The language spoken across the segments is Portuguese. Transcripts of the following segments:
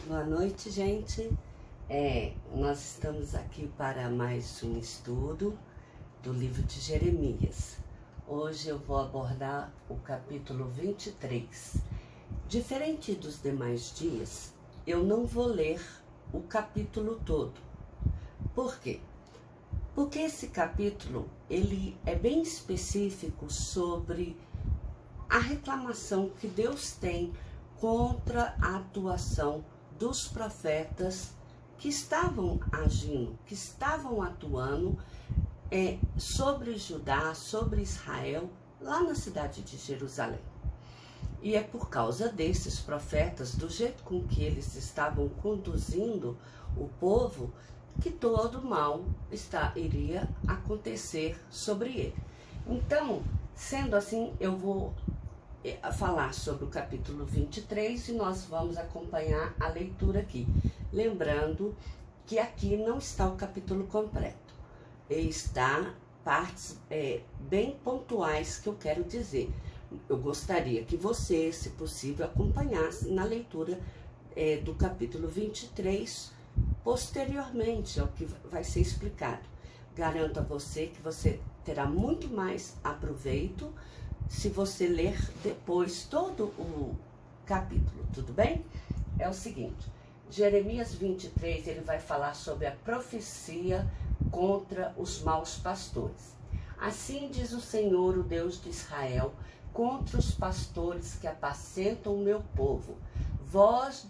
Boa noite, gente. Nós estamos aqui para mais um estudo do livro de Jeremias. Hoje eu vou abordar o capítulo 23. Diferente dos demais dias, eu não vou ler o capítulo todo. Por quê? Porque esse capítulo ele é bem específico sobre a reclamação que Deus tem contra a atuação dos profetas que estavam agindo, que estavam atuando sobre Judá, sobre Israel, lá na cidade de Jerusalém. E é por causa desses profetas, do jeito com que eles estavam conduzindo o povo, que todo mal iria acontecer sobre ele. Então, sendo assim, eu vou falar sobre o capítulo 23 e nós vamos acompanhar a leitura aqui. Lembrando que aqui não está o capítulo completo, está partes bem pontuais que eu quero dizer. Eu gostaria que você, se possível, acompanhasse na leitura do capítulo 23 posteriormente ao que vai ser explicado. Garanto a você que você terá muito mais aproveito se você ler depois todo o capítulo, tudo bem? É o seguinte, Jeremias 23, ele vai falar sobre a profecia contra os maus pastores. Assim diz o Senhor, o Deus de Israel, contra os pastores que apacentam o meu povo. Vós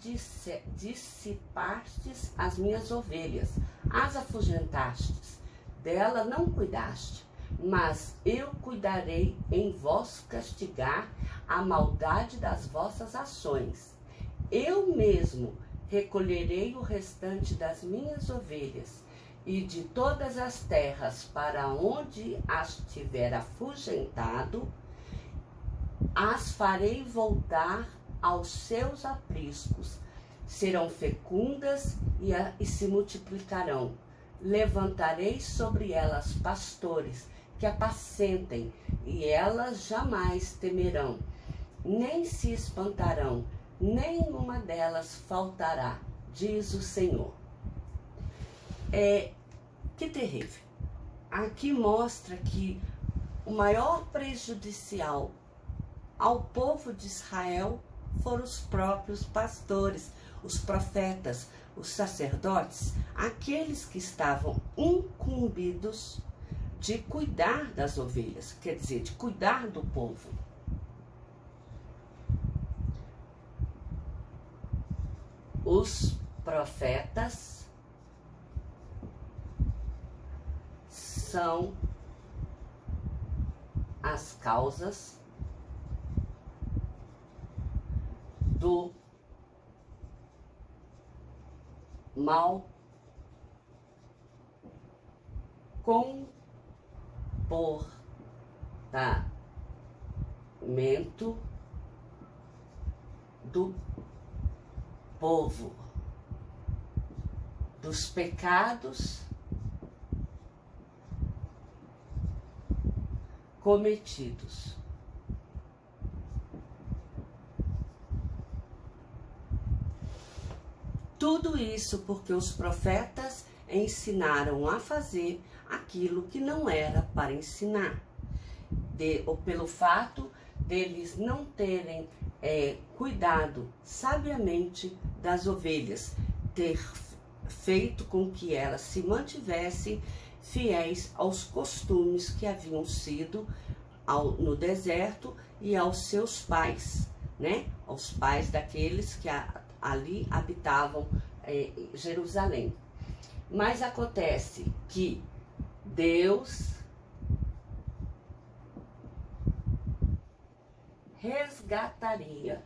dissipastes as minhas ovelhas, as afugentastes, dela não cuidaste. Mas eu cuidarei em vós castigar a maldade das vossas ações. Eu mesmo recolherei o restante das minhas ovelhas e de todas as terras para onde as tiver afugentado, as farei voltar aos seus apriscos. Serão fecundas e se multiplicarão. Levantarei sobre elas pastores que apacentem, e elas jamais temerão, nem se espantarão, nenhuma delas faltará, diz o Senhor. Que terrível. Aqui mostra que o maior prejudicial ao povo de Israel foram os próprios pastores, os profetas, os sacerdotes, aqueles que estavam incumbidos de cuidar das ovelhas, quer dizer, de cuidar do povo. Os profetas são as causas do mau comportamento do povo, dos pecados cometidos. Tudo isso porque os profetas ensinaram a fazer aquilo que não era para ensinar. Ou pelo fato deles não terem cuidado sabiamente das ovelhas, ter feito com que elas se mantivessem fiéis aos costumes que haviam sido no deserto e aos seus pais, né? Aos pais daqueles que ali habitavam Jerusalém. Mas acontece que Deus resgataria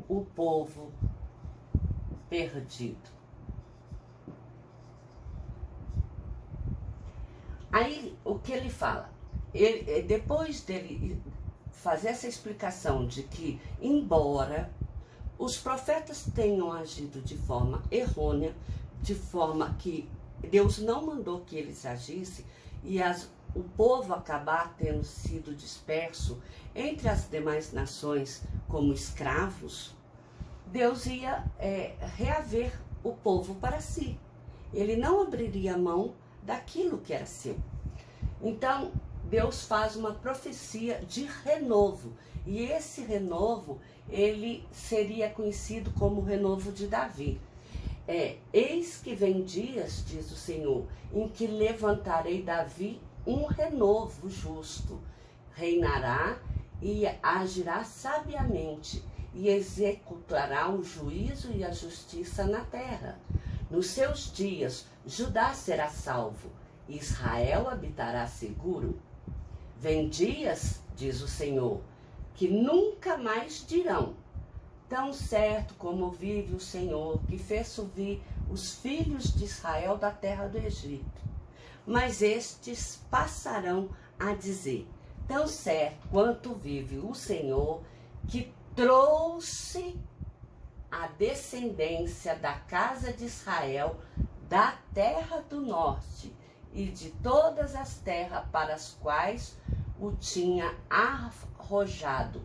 o povo perdido. Aí, o que ele fala? Depois dele fazer essa explicação de que, embora os profetas tenham agido de forma errônea, de forma que Deus não mandou que eles agissem, e o povo acabar tendo sido disperso entre as demais nações como escravos, Deus ia reaver o povo para si. Ele não abriria mão daquilo que era seu. Então, Deus faz uma profecia de renovo. E esse renovo, ele seria conhecido como o renovo de Davi. Eis que vem dias, diz o Senhor, em que levantarei Davi um renovo justo. Reinará e agirá sabiamente, e executará o juízo e a justiça na terra. Nos seus dias, Judá será salvo, e Israel habitará seguro. Vem dias, diz o Senhor, que nunca mais dirão: tão certo como vive o Senhor, que fez subir os filhos de Israel da terra do Egito. Mas estes passarão a dizer: tão certo quanto vive o Senhor, que trouxe a descendência da casa de Israel da terra do norte e de todas as terras para as quais o tinha arrojado,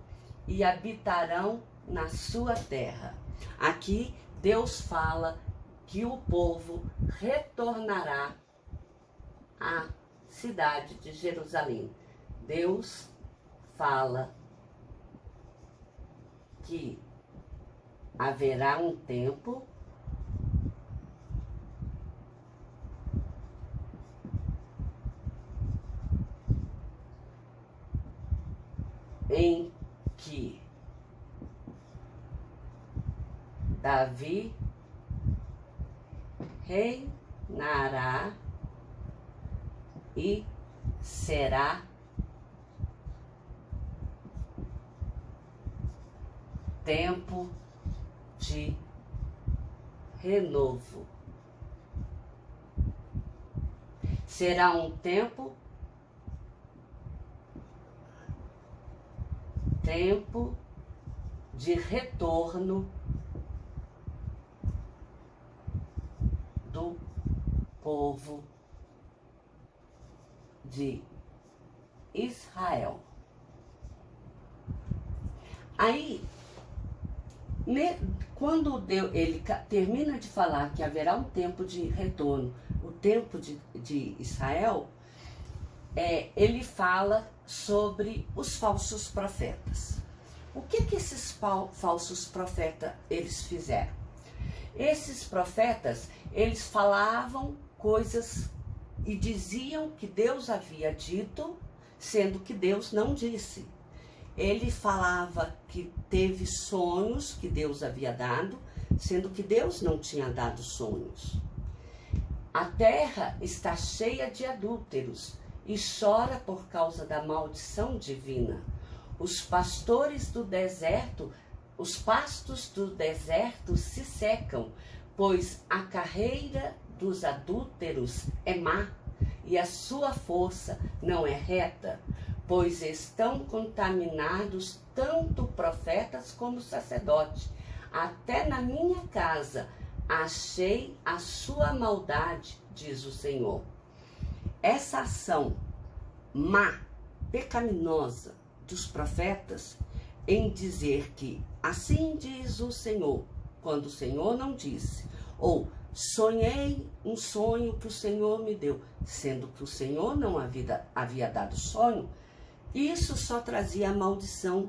e habitarão na sua terra. Aqui Deus fala que o povo retornará à cidade de Jerusalém. Deus fala que haverá um tempo em que Davi reinará e será tempo de renovo. Será um tempo de retorno do povo de Israel. Aí, quando ele termina de falar que haverá um tempo de retorno, o tempo de Israel, ele fala sobre os falsos profetas. O que esses falsos profetas eles fizeram? Esses profetas, eles falavam coisas e diziam que Deus havia dito, sendo que Deus não disse. Ele falava que teve sonhos que Deus havia dado, sendo que Deus não tinha dado sonhos. A terra está cheia de adúlteros e chora por causa da maldição divina. Os pastos do deserto se secam, pois a carreira dos adúlteros é má e a sua força não é reta, pois estão contaminados tanto profetas como sacerdotes. Até na minha casa achei a sua maldade, diz o Senhor. Essa ação má, pecaminosa dos profetas em dizer que assim diz o Senhor, quando o Senhor não disse, ou sonhei um sonho que o Senhor me deu, sendo que o Senhor não havia dado sonho, isso só trazia maldição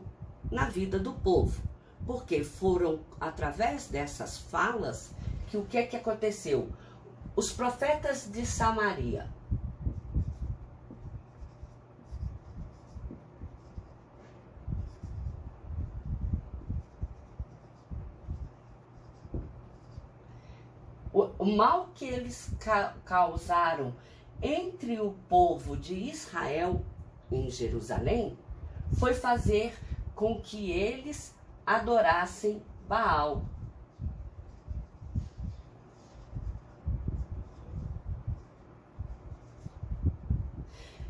na vida do povo, porque foram através dessas falas que o que aconteceu? Os profetas de Samaria, o mal que eles causaram entre o povo de Israel em Jerusalém foi fazer com que eles adorassem Baal.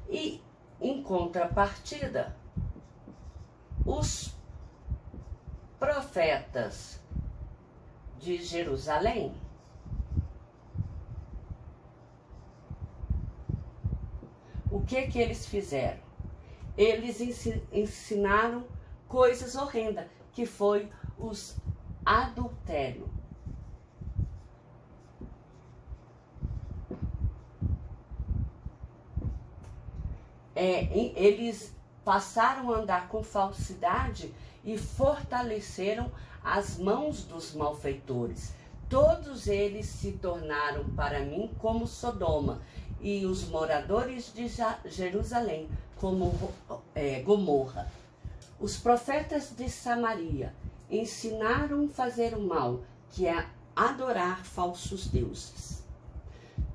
E, em contrapartida, os profetas de Jerusalém o O que eles fizeram? Eles ensinaram coisas horrendas, que foi os adultério. Eles passaram a andar com falsidade e fortaleceram as mãos dos malfeitores. Todos eles se tornaram para mim como Sodoma, e os moradores de Jerusalém como Gomorra. Os profetas de Samaria ensinaram a fazer o mal, que é adorar falsos deuses.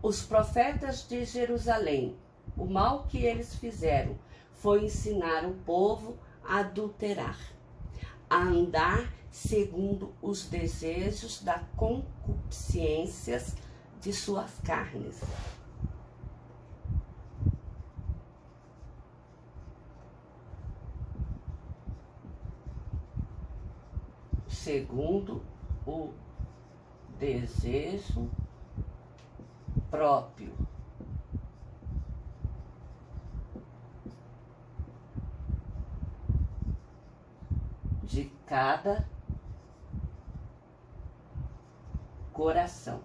Os profetas de Jerusalém, o mal que eles fizeram foi ensinar o povo a adulterar, a andar segundo os desejos da concupiscências de suas carnes. Segundo o desejo próprio. De cada coração.